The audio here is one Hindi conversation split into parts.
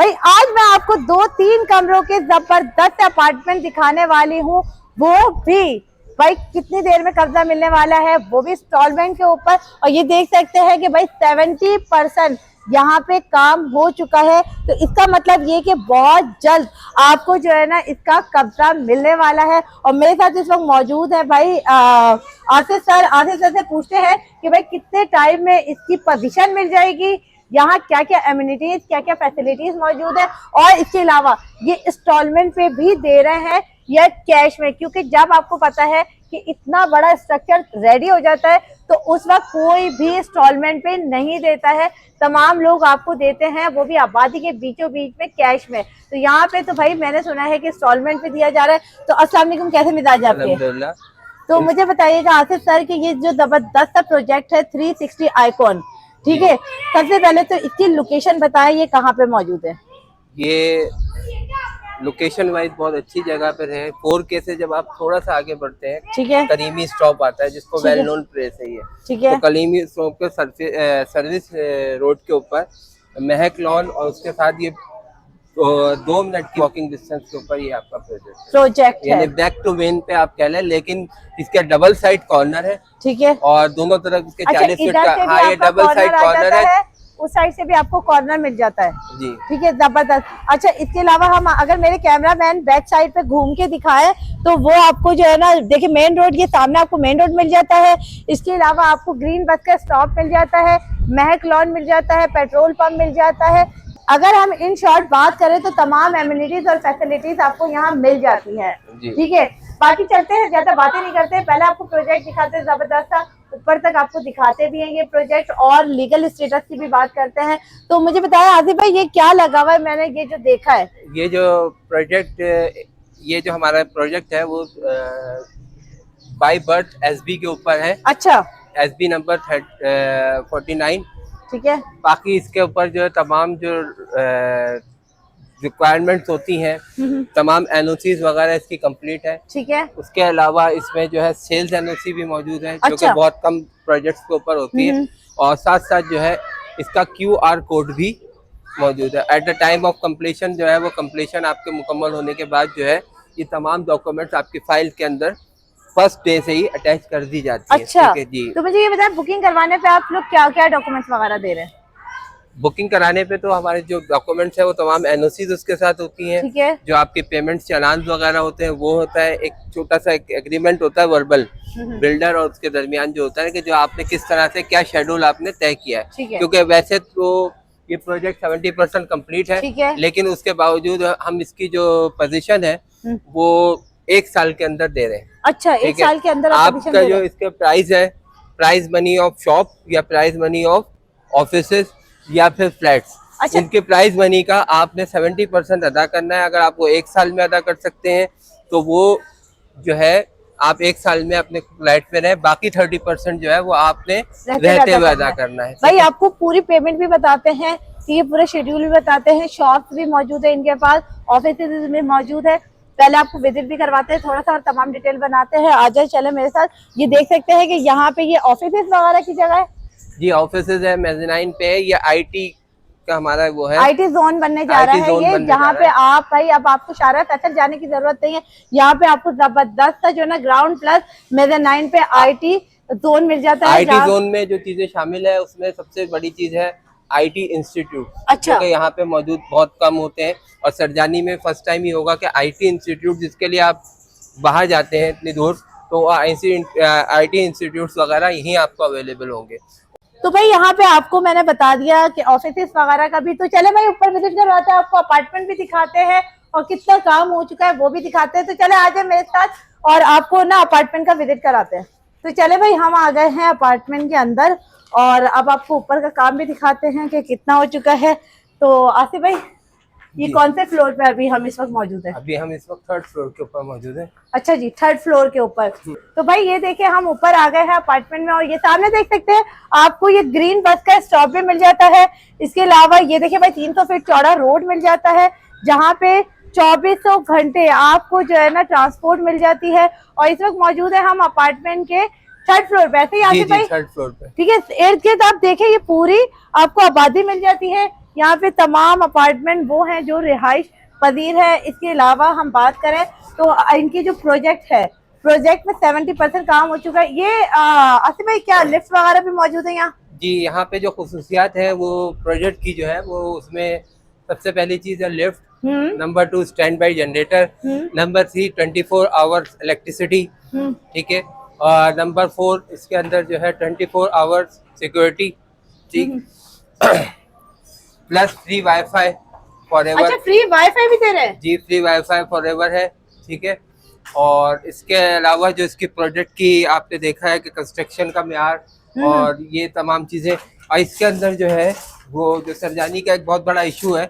भाई आज मैं आपको 2-3 कमरों के जबरदस्त अपार्टमेंट दिखाने वाली हूँ, वो भी भाई कितनी देर में कब्जा मिलने वाला है, वो भी इंस्टॉलमेंट के ऊपर। और ये देख सकते हैं कि भाई 70% यहाँ पे काम हो चुका है, तो इसका मतलब ये कि बहुत जल्द आपको जो है ना इसका कब्जा मिलने वाला है। और मेरे साथ इस वक्त मौजूद है भाई आसिफ सर से पूछते हैं कि भाई कितने टाइम में इसकी पोजीशन मिल जाएगी, यहाँ क्या क्या एमिनिटीज क्या क्या फैसिलिटीज मौजूद है, और इसके अलावा ये इंस्टॉलमेंट पे भी दे रहे हैं या कैश में। क्योंकि जब आपको पता है कि इतना बड़ा स्ट्रक्चर रेडी हो जाता है तो उस वक्त कोई भी इंस्टॉलमेंट पे नहीं देता है, तमाम लोग आपको देते हैं, वो भी आबादी के बीचों बीच में कैश में। तो यहाँ पे तो भाई मैंने सुना है कि इंस्टॉलमेंट पे दिया जा रहा है। तो अस्सलाम वालेकुम, कैसे मिजाज आपके? तो मुझे बताइएगा आसिफ सर कि ये जो जबरदस्त प्रोजेक्ट है 360 आइकॉन, ठीक है, सबसे पहले तो इसकी लोकेशन बताएं, ये कहाँ पे मौजूद है? ये लोकेशन वाइज बहुत अच्छी जगह पर है। 4K से जब आप थोड़ा सा आगे बढ़ते हैं, ठीक है, कलीमी स्टॉप आता है जिसको वेल नोन प्लेस है ये, ठीक है। तो कलीमी स्टॉप के सर्विस रोड के ऊपर महक लॉन और उसके साथ ये 2 मिनट की वॉकिंग डिस्टेंस के ऊपर ये आपका प्रोजेक्ट है, यानी बैक टू मेन पे आप कह लें, लेकिन इसके डबल साइड कॉर्नर है, ठीक है, और दोनों तरफ इसके 40 फीट का, हाँ ये डबल साइड कॉर्नर है, उस साइड से भी आपको कॉर्नर मिल जाता है जी, ठीक है, जबरदस्त। अच्छा, इसके अलावा हम अगर मेरे कैमरामैन बैक साइड पे घूम के दिखाए तो वो आपको जो है ना, देखिए मेन रोड के सामने आपको मेन रोड मिल जाता है। इसके अलावा आपको ग्रीन बस का स्टॉप मिल जाता है, महक लॉन मिल जाता है, पेट्रोल पंप मिल जाता है। अगर हम इन शॉर्ट बात करें तो तमाम एमिनिटीज और फैसिलिटीज आपको यहाँ मिल जाती है, ठीक है। बाकी चलते हैं, ज्यादा बातें नहीं करते, पहले आपको प्रोजेक्ट दिखाते हैं जबरदस्त, ऊपर तक आपको दिखाते भी हैं ये प्रोजेक्ट, और लीगल स्टेटस की भी बात करते हैं। तो मुझे बताया आसिफ भाई ये क्या लगा हुआ है? मैंने ये जो देखा है, ये जो प्रोजेक्ट, ये जो हमारा प्रोजेक्ट है वो बाय बर्थ SB के ऊपर है। अच्छा, SB नंबर 49, ठीक है। बाकी इसके ऊपर जो तमाम जो रिक्वायरमेंट्स होती हैं, तमाम NOCs वगैरह इसकी कंप्लीट है, ठीक है। उसके अलावा इसमें जो है सेल्स NOC भी मौजूद है, जो कि बहुत कम प्रोजेक्ट्स के ऊपर होती है, और साथ साथ जो है इसका QR कोड भी मौजूद है। At the time of completion जो है वो कंप्लीशन आपके मुकम्मल होने के बाद जो है ये तमाम डॉक्यूमेंट्स आपकी फाइल के अंदर फर्स्ट डे से ही अटैच कर दी जाती है। अच्छा, है जी। तो मुझे ये बताएं, बुकिंग करवाने पे आप लोग क्या क्या डॉक्यूमेंट्स वगैरह दे रहे हैं? बुकिंग कराने पे तो हमारे जो डॉक्यूमेंट्स है वो तमाम NOCs उसके साथ होती हैं, ठीक है। जो आपके पेमेंट्स चालान वगैरह होते हैं वो होता है, एक छोटा सा एक एग्रीमेंट होता है वर्बल, बिल्डर और उसके दरमियान जो होता है कि जो आपने किस तरह से क्या शेड्यूल आपने तय किया है, क्योंकि वैसे तो ये प्रोजेक्ट 70% कंप्लीट है, लेकिन उसके बावजूद हम इसकी जो पोजीशन है वो 1 साल के अंदर दे रहे हैं। अच्छा, 1 साल के अंदर आपका जो इसके प्राइस है, प्राइस मनी ऑफ शॉप या प्राइस मनी ऑफ ऑफिसेज या फिर फ्लैट्स, अच्छा, इनके प्राइस मनी का आपने 70% अदा करना है। अगर आप वो 1 साल में अदा कर सकते हैं तो वो जो है आप 1 साल में अपने फ्लैट में रहे, बाकी 30% जो है वो आपने रहते हुए अदा करना है। भाई आपको पूरी पेमेंट भी बताते हैं, ये पूरा शेड्यूल भी बताते हैं, शॉप्स भी मौजूद है इनके पास, ऑफिस भी मौजूद है, पहले आपको विजिट भी करवाते हैं, थोड़ा सा और तमाम डिटेल बनाते हैं। आ जाए चले मेरे साथ। ये देख सकते हैं कि यहाँ पे ये ऑफिस वगैरह की जगह है जी, ऑफिसेज है, मेज़नाइन पे है, ये IT का हमारा वो है, IT जोन बनने जा रहा है ये, जहाँ पे आप भाई अब आपको शारा फैसल जाने की जरूरत नहीं है, यहाँ पे आपको जबरदस्त जो ना ग्राउंड प्लस मेज़नाइन पे IT जोन मिल जाता है। IT जोन में जो चीजें शामिल है उसमें सबसे बड़ी चीज है IT इंस्टीट्यूट, अच्छा, जो यहाँ पे मौजूद बहुत कम होते हैं, और सरजानी में फर्स्ट टाइम ही होगा कि IT इंस्टीट्यूट, जिसके लिए आप बाहर जाते हैं इतनी दूर, तो IT इंस्टीट्यूट वगैरह यहीं आपको अवेलेबल होंगे। तो भाई यहाँ पे आपको मैंने बता दिया कि ऑफिस वगैरह का भी, तो चले भाई ऊपर विजिट करवाते हैं, आपको अपार्टमेंट भी दिखाते हैं और कितना काम हो चुका है वो भी दिखाते हैं। तो चले आ जाए मेरे साथ और आपको ना अपार्टमेंट का विजिट कराते हैं। तो चले भाई हम आ गए हैं अपार्टमेंट के अंदर, और अब आपको ऊपर का काम भी दिखाते हैं कि कितना हो चुका है। तो आसिफ भाई ये कौन से फ्लोर पे अभी हम इस वक्त मौजूद है? अभी हम इस वक्त 3rd फ्लोर के ऊपर मौजूद है। अच्छा जी, 3rd फ्लोर के ऊपर। तो भाई ये देखिए हम ऊपर आ गए हैं अपार्टमेंट में, और ये सामने देख सकते हैं आपको ये ग्रीन बस का स्टॉप भी मिल जाता है। इसके अलावा ये देखिए भाई 300 फीट चौड़ा रोड मिल जाता है, जहाँ पे 2400 घंटे आपको जो है ना ट्रांसपोर्ट मिल जाती है। और इस वक्त मौजूद है हम अपार्टमेंट के 3rd फ्लोर पे, ऐसे ही आसिफ भाई? 3rd फ्लोर पे, ठीक है। इर्द गिर्द आप देखें ये पूरी आपको आबादी मिल जाती है, यहाँ पे तमाम अपार्टमेंट वो हैं जो रिहाइश पजीर है। इसके अलावा हम बात करें तो इनकी जो प्रोजेक्ट है, प्रोजेक्ट में 70% काम हो चुका है। ये आसिफ भाई क्या लिफ्ट वगैरह भी मौजूद है यहाँ? जी, यहाँ पे जो खुसूसियात है वो प्रोजेक्ट की जो है वो उसमें सबसे पहली चीज है lift, number 2 stand by generator, number 3 24 hours electricity, ठीक है, और नंबर 4 इसके अंदर जो है 24 आवर्स सिक्योरिटी, ठीक, plus free wifi for ever. अच्छा, फ्री वाईफाई भी दे रहे हैं? जी, फ्री वाईफाई फॉर एवर है, ठीक है। और इसके अलावा जो इसकी प्रोजेक्ट की आपने देखा है कि कंस्ट्रक्शन का म्यार और ये तमाम चीजें, और इसके अंदर जो है वो जो सरजानी का एक बहुत बड़ा इशू है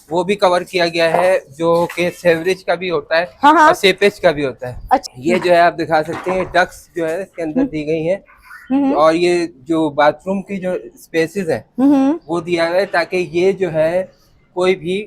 वो भी कवर किया गया है, जो कि सेवरेज का भी होता है और सेपेज का भी होता है। अच्छा। ये जो है आप दिखा सकते हैं डक्स जो है इसके अंदर दी गई हैं, और ये जो बाथरूम की जो स्पेसेस है वो दिया गया है ताकि ये जो है कोई भी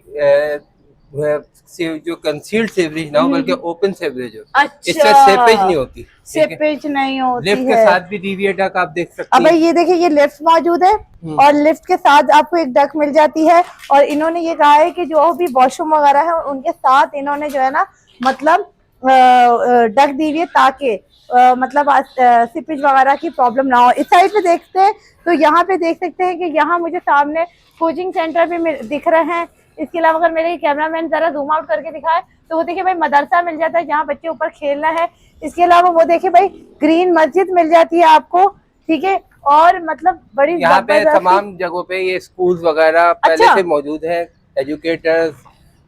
जो कंसील्ड सेवरेज ना हो बल्कि ओपन सेवरेज हो। अच्छा। इससे सेपेज नहीं होती, सेपेज नहीं होती लिफ्ट के साथ भी डीवीए डक आप देख सकते हैं। अब ये देखिए, ये लिफ्ट मौजूद है और लिफ्ट के साथ आपको एक डक मिल जाती है। और इन्होंने ये कहा है कि जो भी वॉशरूम वगैरह है उनके साथ इन्होंने जो है ना मतलब डक दी हुई है ताकि मतलब सीपेज वगैरह की प्रॉब्लम ना हो। इस साइड पे देखते हैं तो यहाँ पे देख सकते हैं कि यहाँ मुझे सामने कोचिंग सेंटर भी दिख रहे हैं। इसके अलावा अगर मेरे कैमरामैन जरा जूम आउट करके दिखाए तो वो देखिए भाई मदरसा मिल जाता है जहाँ बच्चे ऊपर खेलना है। इसके अलावा वो देखिए भाई ग्रीन मस्जिद मिल जाती है आपको, ठीक है। और मतलब बड़ी यहाँ पे तमाम जगहों पे ये स्कूल्स वगैरह पहले से मौजूद है, एजुकेटर्स,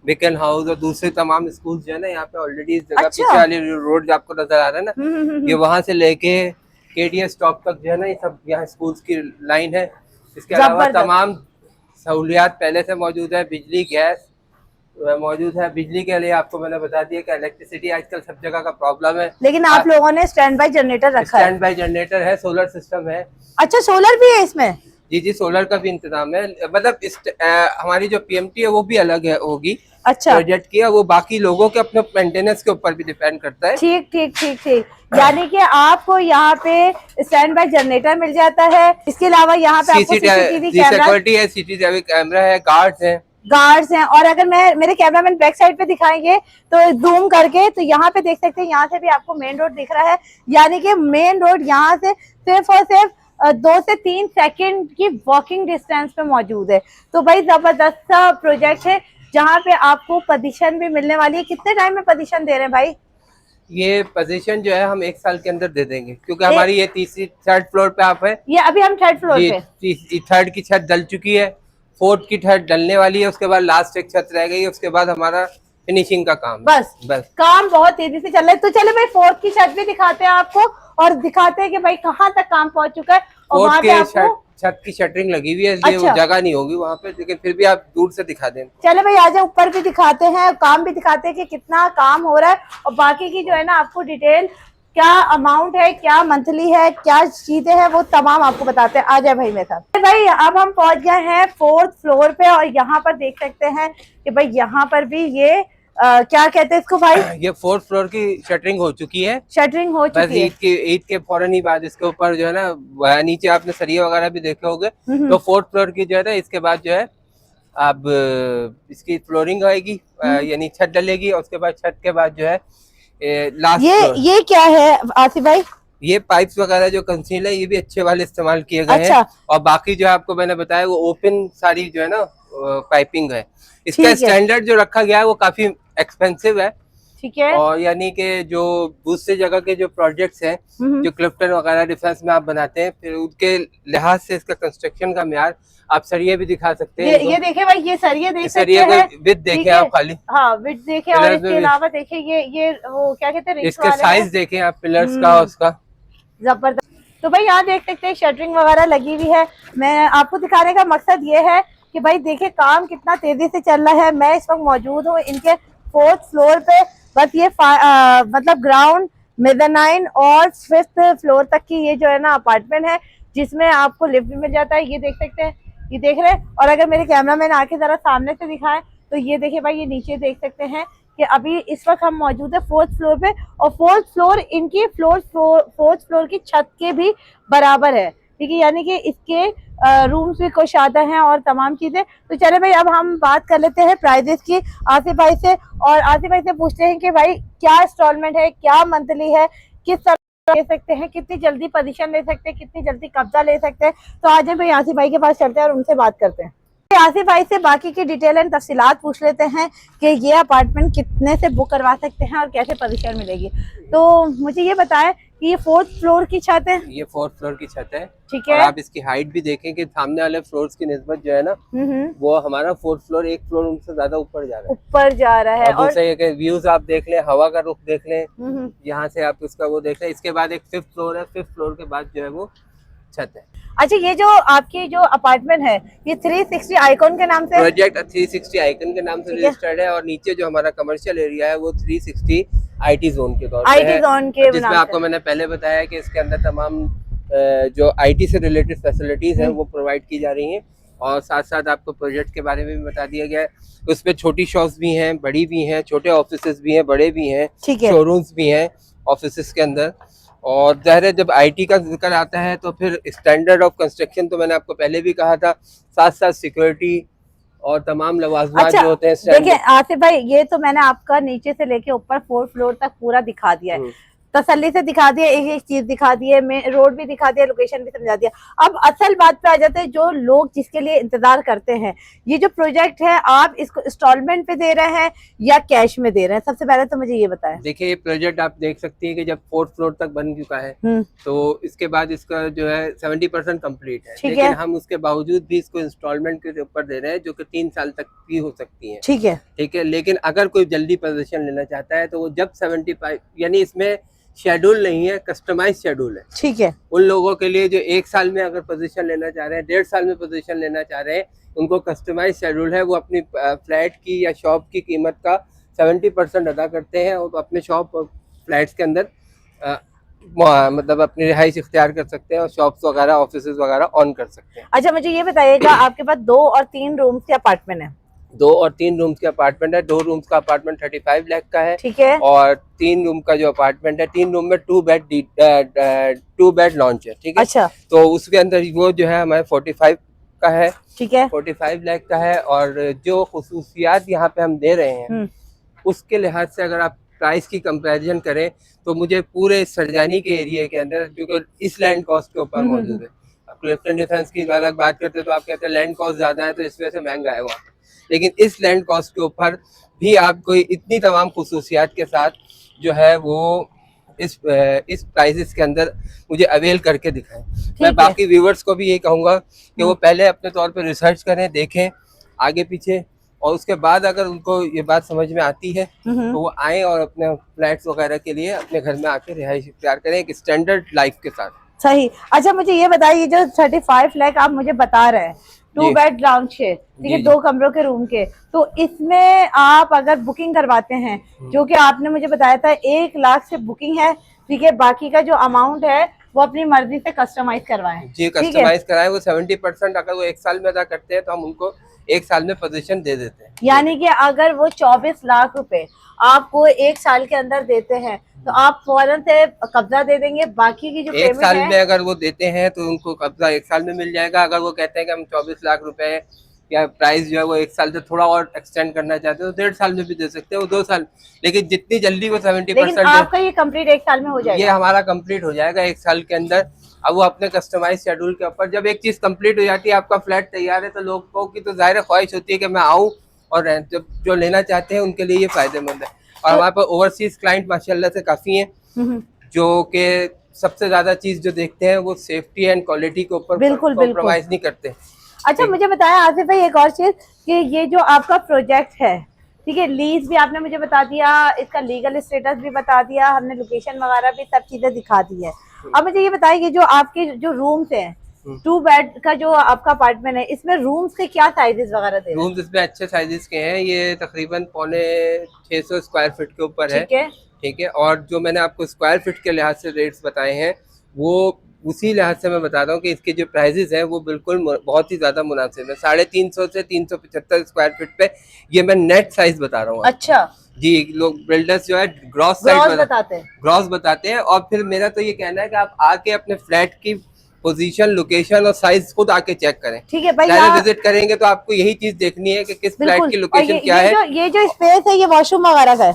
बिकन हाउस और दूसरे तमाम स्कूल्स जो है ना यहाँ पे ऑलरेडी इस जगह पीछे वाली रोड जो आपको नजर आ रहा है ना, ये वहाँ से लेके केडीएस स्टॉप तक जो है ना ये सब यहाँ स्कूल्स की लाइन है। इसके अलावा तमाम सहूलियात पहले से मौजूद है, बिजली गैस मौजूद है। बिजली के लिए आपको मैंने बता दिया कि इलेक्ट्रिसिटी आजकल सब जगह का प्रॉब्लम है, लेकिन आप लोगों ने स्टैंड बाई जनरेटर रखा है। स्टैंड बाई जनरेटर है, सोलर सिस्टम है। अच्छा, सोलर भी है इसमें? जी जी, सोलर का भी इंतजाम है। मतलब हमारी जो पीएमटी है वो भी अलग है होगी, अच्छा, प्रोजेक्ट की, वो बाकी लोगों के अपने मेंटेनेंस के ऊपर भी डिपेंड करता है। ठीक ठीक ठीक ठीक। यानी कि आपको यहाँ पे स्टैंड बाय जनरेटर मिल जाता है। इसके अलावा यहाँ पे आपको सीसीटीवी सिक्योरिटी है, सीसीटीवी कैमरा है, गार्ड्स हैं। और अगर मैं मेरे कैमरामैन बैक साइड पे दिखाएंगे तो जूम करके तो यहाँ पे देख सकते हैं, यहाँ से भी आपको मेन रोड दिख रहा है। यानी कि मेन रोड यहाँ से सिर्फ और सिर्फ 2 से 3 सेकंड की वॉकिंग डिस्टेंस पे मौजूद है। तो भाई जबरदस्त सा प्रोजेक्ट है जहाँ पे आपको पोजीशन भी मिलने वाली है। कितने टाइम में पोजीशन दे रहे हैं भाई? ये पोजीशन जो है हम 1 साल के अंदर दे देंगे, क्योंकि हमारी ये थर्ड फ्लोर पे आप है। ये अभी हम थर्ड फ्लोर पे, थर्ड की छत डल चुकी है, फोर्थ की छत डलने वाली है, उसके बाद लास्ट एक छत रह गई है, उसके बाद हमारा फिनिशिंग का काम। बस काम बहुत तेजी से चल रहा है। तो चले भाई फोर्थ की छत भी दिखाते हैं आपको और दिखाते हैं कि भाई कहाँ तक काम पहुंच चुका है। और वहाँ पे आपको छत की शटरिंग लगी हुई है, इसलिए वो जगह नहीं होगी वहाँ पे, लेकिन फिर भी आप दूर से दिखा दें। चले भाई आजा, ऊपर भी दिखाते हैं, काम भी दिखाते हैं कि कितना काम हो रहा है और बाकी की जो है ना आपको डिटेल क्या अमाउंट है, क्या मंथली है, क्या चीजें हैं, वो तमाम आपको बताते हैं। आ जाए भाई मेरे साथ। भाई अब हम पहुंच गए हैं 4th फ्लोर पे और यहाँ पर देख सकते हैं कि भाई यहाँ पर भी ये क्या कहते हैं इसको भाई, ये 4th फ्लोर की शटरिंग हो चुकी है। शटरिंग हो चुकी है। ईद के फौरन ही बाद इसके ऊपर जो है ना नीचे आपने सरिया वगैरह भी देखे होंगे, तो 4th फ्लोर की जो है ना इसके बाद जो है अब इसकी फ्लोरिंग आएगी, यानी छत डलेगी और उसके बाद छत के बाद जो है लास्ट ये क्या है आसिफ भाई? ये पाइप्स वगैरह जो कंसील है ये भी अच्छे वाले इस्तेमाल किए गए हैं। और बाकी जो आपको मैंने बताया वो ओपन सारी जो है ना पाइपिंग है। इसका स्टैंडर्ड जो रखा गया है वो काफी एक्सपेंसिव है, ठीक है। और यानी कि जो दूसरे जगह के जो प्रोजेक्ट्स हैं जो क्लिफ्टन वगैरह डिफेंस में आप बनाते हैं, फिर उनके लिहाज से इसका कंस्ट्रक्शन का म्यार आप सरिये भी दिखा सकते हैं। ये देखे भाई, ये सरिये देख सकते हैं, विद देखे आप खाली, हाँ विद देखे। और इसके अलावा देखे ये वो क्या कहते हैं, इसके साइज देखे आप पिलर्स का, उसका जबरदस्त। तो भाई यहाँ देख सकते हैं शटरिंग वगैरह लगी हुई है। मैं आपको दिखाने का मकसद ये है कि भाई देखिए काम कितना तेजी से चल रहा है। मैं इस वक्त मौजूद हूँ इनके 4th फ्लोर पे। बस ये मतलब ग्राउंड, मेज़ानाइन और 5th फ्लोर तक की ये जो है ना अपार्टमेंट है, जिसमें आपको लिफ्ट भी मिल जाता है। ये देख सकते हैं, ये देख रहे हैं। और अगर मेरे कैमरामैन आके जरा सामने से दिखाएं तो ये देखिए भाई, ये नीचे देख सकते हैं कि अभी इस वक्त हम मौजूद है 4th फ्लोर पे। और 4th फ्लोर इनकी 4th फ्लोर की छत के भी बराबर है। ठीक है, यानी कि इसके रूम्स भी कुशादा हैं और तमाम चीजें। तो चले भाई, अब हम बात कर लेते हैं प्राइजेस की आसिफ भाई से, और आसिफ भाई से पूछते हैं कि भाई क्या इंस्टॉलमेंट है, क्या मंथली है, किस तरह ले सकते हैं, कितनी जल्दी पोजीशन ले सकते हैं, कितनी जल्दी कब्जा ले सकते हैं। तो आज भाई आसिफ भाई के पास चलते हैं और उनसे बात करते हैं। आसिफ भाई से बाकी की डिटेल एंड तफसीलात पूछ लेते हैं कि ये अपार्टमेंट कितने से बुक करवा सकते हैं और कैसे पोजीशन मिलेगी। तो मुझे ये बताएं कि ये 4th फ्लोर की छत है? ये 4th फ्लोर की छत है। ठीक है। और आप इसकी हाइट भी देखें कि सामने वाले फ्लोर्स की निस्बत जो है ना, वो हमारा 4th फ्लोर एक फ्लोर उनसे ज्यादा ऊपर जा रहा है, ऊपर जा रहा है। और दूसरा ये कि व्यूज आप देख लें, हवा का रुख देख लें, यहाँ से आप उसका वो देख लें। इसके बाद एक 5th फ्लोर है, 5th फ्लोर के बाद जो है वो छत है। अच्छा, ये जो आपकी जो अपार्टमेंट है ये 360 आइकॉन के नाम से, प्रोजेक्ट 360 आइकन के नाम से रजिस्टर्ड है, और नीचे जो हमारा कमर्शियल एरिया है वो 360 आईटी जोन के तौर पे आईटी जोन के, जिसमें आपको मैंने पहले बताया कि इसके अंदर तमाम जो आईटी से रिलेटेड फैसिलिटीज हैं वो प्रोवाइड की जा रही हैं, और साथ साथ आपको प्रोजेक्ट के बारे में भी बता दिया गया है। उसमें छोटी शॉप्स भी हैं, बड़ी भी हैं, छोटे ऑफिसेज भी हैं, बड़े भी हैं, शोरूम्स भी हैं ऑफिसेज के अंदर। और ज़ाहिर है जब आईटी का जिक्र आता है तो फिर स्टैंडर्ड ऑफ कंस्ट्रक्शन तो मैंने आपको पहले भी कहा था, साथ साथ सिक्योरिटी और तमाम लवाजमात जो होते हैं। देखिए आसिफ भाई, ये तो मैंने आपका नीचे से लेके ऊपर 4th फ्लोर तक पूरा दिखा दिया है, तसल्ली से दिखा दिया, एक एक चीज दिखा दी है, रोड भी दिखा दिया, लोकेशन भी समझा दिया। अब असल बात पे आ जाते हैं, जो लोग जिसके लिए इंतजार करते हैं, ये जो प्रोजेक्ट है आप इसको इंस्टॉलमेंट पे दे रहे हैं या कैश में दे रहे हैं? सबसे पहले तो मुझे ये बताएं। देखिए, ये प्रोजेक्ट आप देख सकती है कि जब 4th फ्लोर तक बन चुका है तो इसके बाद इसका जो है 70% कंप्लीट है, लेकिन हम उसके बावजूद भी इसको इंस्टॉलमेंट के ऊपर दे रहे हैं, जो कि 3 साल तक भी हो सकती है। ठीक है, लेकिन अगर कोई जल्दी पोजीशन लेना चाहता है तो वो जब 75, यानी इसमें शेड्यूल नहीं है, कस्टमाइज शेड्यूल है। ठीक है, उन लोगों के लिए जो 1 साल में अगर पोजीशन लेना चाह रहे हैं, 1.5 साल में पोजीशन लेना चाह रहे हैं, उनको कस्टमाइज शेड्यूल है। वो अपनी फ्लैट की या शॉप की कीमत का 70% अदा करते हैं और अपने शॉप और फ्लैट्स के अंदर मतलब अपनी रिहाइश इख्तियार कर सकते हैं और शॉप्स वगैरह, ऑफिसेज वगैरह ऑन कर सकते हैं। अच्छा, मुझे ये बताइएगा, आपके पास 2 और 3 रूम्स के अपार्टमेंट है? 2 और 3 रूम्स के अपार्टमेंट है। 2 रूम्स का अपार्टमेंट 35 लाख का है। ठीक है। और 3 रूम का जो अपार्टमेंट है, 3 रूम में 2 बेड लॉन्च है। ठीक है। अच्छा। तो उसके अंदर वो जो है हमारे 45 का है। ठीक है। 45 लाख का है। और जो खुसूसियात यहाँ पे हम दे रहे हैं उसके लिहाज से अगर आप प्राइस की कंपैरिजन करें तो मुझे पूरे सरजानी के एरिया के अंदर, क्योंकि इस लैंड कॉस्ट के ऊपर मौजूद है। क्लिफ्टन डिफेंस की अलग बात करते हैं तो आप कहते हैं लैंड कॉस्ट ज्यादा है तो इस वजह से महंगा है वहाँ, लेकिन इस लैंड कॉस्ट के ऊपर भी आपको इतनी तमाम खुसूसियात के साथ जो है वो इस प्राइसेस के अंदर मुझे अवेल करके दिखाएं। मैं बाकी व्यूवर्स को भी ये कहूँगा कि वो पहले अपने तौर पर रिसर्च करें, देखें आगे पीछे, और उसके बाद अगर उनको ये बात समझ में आती है तो वो आए और अपने फ्लैट्स वगैरह के लिए अपने घर में आके रिहाइश इख्तियार करें एक स्टैंडर्ड लाइफ के साथ। सही। अच्छा, मुझे ये बताइए, जो 35 लाख आप मुझे बता रहे हैं, 2 बेड लाउंज है, ठीक है, 2 कमरों के रूम के, तो इसमें आप अगर बुकिंग करवाते हैं, जो कि आपने मुझे बताया था 1 लाख से बुकिंग है, ठीक है, बाकी का जो अमाउंट है वो अपनी मर्जी से कस्टमाइज करवाएं। जी, कस्टमाइज कराएं। वो 70% अगर वो 1 साल में अदा करते हैं तो हम उनको 1 साल में पोजीशन दे देते हैं। यानी कि अगर वो 24 लाख रुपए आपको 1 साल के अंदर देते हैं तो आप फौरन से कब्जा दे देंगे? बाकी की जो 1 साल में अगर वो देते हैं तो उनको कब्जा 1 साल में मिल जाएगा। अगर वो कहते हैं कि हम 24 लाख रुपए या प्राइस जो है वो 1 साल से थोड़ा और एक्सटेंड करना चाहते हैं तो 1.5 साल में भी दे सकते हैं, वो 2 साल, लेकिन जितनी जल्दी वो 70% आपका ये कंप्लीट 1 साल में हो जाएगा। ये हमारा कंप्लीट हो जाएगा 1 साल के अंदर। अब वो अपने कस्टमाइज शेड्यूल के ऊपर, जब एक चीज कंप्लीट हो जाती है, आपका फ्लैट तैयार है, तो लोगों की तो जाहिर ख्वाहिश होती है कि मैं आऊँ और जब जो लेना चाहते हैं उनके लिए ये फायदेमंद है। और हमारे पास ओवरसीज क्लाइंट माशाल्लाह से काफी हैं, जो कि सबसे ज्यादा चीज जो देखते हैं वो सेफ्टी एंड क्वालिटी के ऊपर कॉम्प्रोमाइज नहीं करते। अच्छा, मुझे बताया आसिफ भाई एक और चीज कि ये जो आपका प्रोजेक्ट है, ठीक है, लीज भी आपने मुझे बता दिया, इसका लीगल स्टेटस भी बता दिया, हमने लोकेशन वगैरह भी सब चीजें दिखा दी है। अब मुझे ये बताइए कि जो आपके जो रूम्स हैं, 2 बेड का जो आपका अपार्टमेंट है, इसमें रूम्स के क्या साइजेस वगैरह दे रहे हैं? रूम्स इसमें अच्छे साइजेस के हैं, ये तकरीबन 650 स्क्वायर फीट के ऊपर है। ठीक है। और जो मैंने आपको स्क्वायर फीट के लिहाज से रेट्स बताए हैं वो उसी लिहाज से मैं बता रहा हूँ कि इसके जो प्राइजेस हैं वो बिल्कुल बहुत ही ज्यादा मुनासिब है। 350 से 375 स्क्वायर फीट पे, ये मैं नेट साइज बता रहा हूँ। अच्छा जी, लोग बिल्डर्स जो है ग्रॉस साइज बताते हैं, और फिर मेरा तो ये कहना है कि आप आके अपने फ्लैट की पोजीशन, लोकेशन और साइज खुद आके चेक करें। ठीक है भाई, पहले विजिट करेंगे तो आपको यही चीज देखनी है कि किस फ्लैट की लोकेशन क्या है। ये जो स्पेस है ये वॉशरूम वगैरह का है?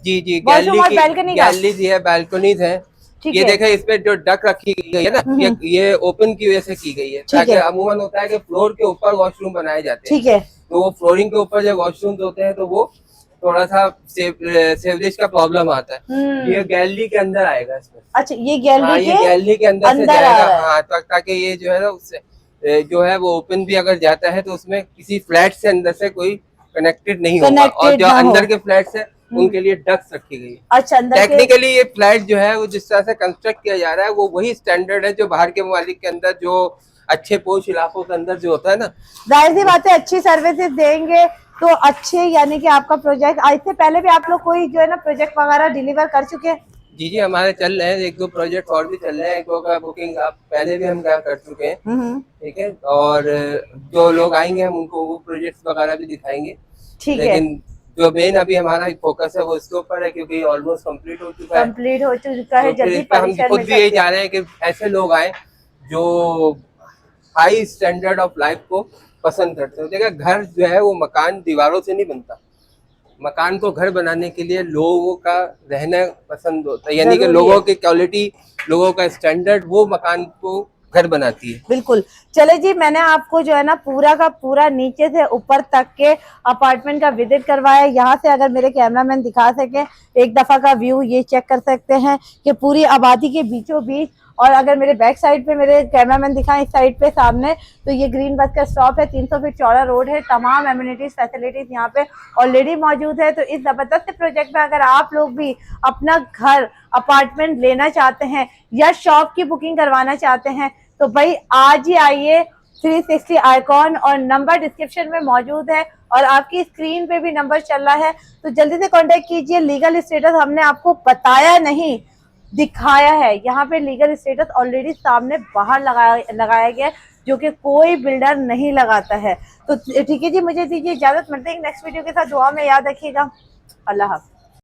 जी जी, गैलरीज है, बालकनीज है। ये देखें, इसमें जो डक रखी गई है ना, ये ओपन की वजह से की गई है, ताकि अमूमन होता है कि फ्लोर के ऊपर वॉशरूम बनाए जाते हैं। ठीक है, तो वो फ्लोरिंग के ऊपर जब वॉशरूम होते हैं तो वो थोड़ा सा सेवरेज का प्रॉब्लम आता है। ये गैलरी के अंदर आएगा इसमें। अच्छा, ये गैलरी के अंदर से जाएगा। हाँ, ताकि ये जो है ना, उससे जो है वो ओपन भी अगर जाता है तो उसमें किसी फ्लैट से अंदर से कोई कनेक्टेड नहीं होगा। और जो अंदर के फ्लैट्स है उनके लिए डक्स रखी गई है। अच्छा, टेक्निकली ये फ्लैट जो है वो जिस तरह से कंस्ट्रक्ट किया जा रहा है वो वही स्टैंडर्ड है जो बाहर के ममालिक के अंदर, जो अच्छे पोश इलाकों के अंदर जो होता है ना। जाहिर सी बात है, अच्छी सर्विसेज देंगे तो अच्छे, यानी कि आपका प्रोजेक्ट, इससे पहले भी आप लोग कोई जो है ना प्रोजेक्ट वगैरह डिलीवर कर चुके हैं? जी जी, हमारे चल रहे हैं, 1-2 प्रोजेक्ट और भी चल रहे हैं। एक का बुकिंग आप पहले भी हम क्या कर चुके हैं। ठीक है, और जो लोग आएंगे हम उनको वो प्रोजेक्ट वगैरह भी दिखाएंगे। ठीक है, लेकिन जो मेन अभी हमारा फोकस है वो इसके ऊपर है, क्योंकि ऑलमोस्ट कंप्लीट हो चुका है। जल्दी हम खुद भी यही चाह रहे हैं कि ऐसे लोग आए जो हाई स्टैंडर्ड ऑफ लाइफ को पसंद करते हो। देखिए, घर जो है वो मकान दीवारों से नहीं बनता। मकान को घर बनाने के लिए लोगों का रहना पसंद होता है, यानी कि लोगों की क्वालिटी, लोगों का स्टैंडर्ड, वो मकान को घर बनाती है। बिल्कुल। चले जी, मैंने आपको जो है ना पूरा का पूरा नीचे से ऊपर तक के अपार्टमेंट का विजिट करवाया। यहाँ से अगर मेरे कैमरामैन दिखा सके एक दफा का व्यू ये चेक कर सकते हैं कि पूरी आबादी के बीचों बीच, और अगर मेरे बैक साइड पे मेरे कैमरामैन दिखाएं इस साइड पे सामने, तो ये ग्रीन बस का स्टॉप है, 300 फीट चौड़ा रोड है, तमाम एमिनिटीज फैसिलिटीज यहाँ पे ऑलरेडी मौजूद है। तो इस जबरदस्त प्रोजेक्ट में अगर आप लोग भी अपना घर, अपार्टमेंट लेना चाहते हैं या शॉप की बुकिंग करवाना चाहते हैं तो भाई आज ही आइए 360 आइकॉन, और नंबर डिस्क्रिप्शन में मौजूद है और आपकी स्क्रीन पे भी नंबर चल रहा है, तो जल्दी से कांटेक्ट कीजिए। लीगल स्टेटस हमने आपको बताया नहीं, दिखाया है। यहाँ पे लीगल स्टेटस ऑलरेडी सामने बाहर लगाया गया है, जो कि कोई बिल्डर नहीं लगाता है। तो ठीक है जी, मुझे दीजिए इजाजत, मिलते हैं नेक्स्ट वीडियो के साथ। दुआ में याद रखिएगा। अल्लाह हाफ़िज़।